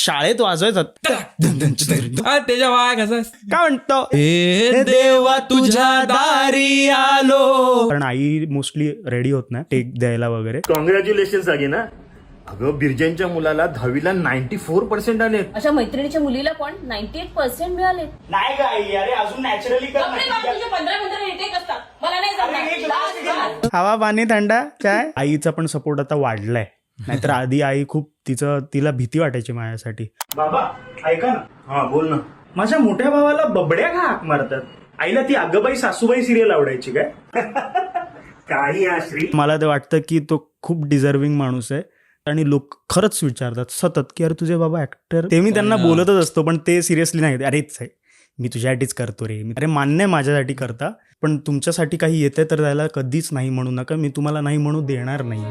शाळेत वाजवायचं. त्याच्या वाया कसं काय म्हणतो, हे देवा तुझ्या दारी आलो. कारण आई मोस्टली रेडी होत नाही टेक द्यायला वगैरे. कॉंग्रॅच्युलेशन आगे ना. अगं बिरजनच्या मुलाला 10वीला 94% आले. अशा मैत्रिणीच्या मुलीला पण 98% मिळाले. नाही काय अरे अजून नॅचरली कर. 15 रिटेक असतात, मला नाही जमणार. हवा पाणी थंडा चाय. आईचा पण सपोर्ट आता वाढलाय, नाहीतर आधी आई खूप तिला भीती वाटायची माझ्यासाठी. बाबा ऐका ना. हा बोल ना. माझ्या मोठ्या भावाला बबड्या का हाक मारतात? आईला ती अगबाई सासूबाई सिरियल आवडायची काय? काही आश्री. मला ते वाटतं की तो खूप डिझर्विंग माणूस आहे आणि लोक खरंच विचारतात सतत की अरे तुझे बाबा ऍक्टर. ते मी त्यांना बोलतच असतो, पण ते सिरियसली नाही. अरेच आहे, मी तुझ्यासाठीच करतो रे. अरे मान्य आहे माझ्यासाठी करता, पण तुमच्यासाठी काही येते तर त्याला कधीच नाही म्हणू नका. मी तुम्हाला नाही म्हणू देणार नाही.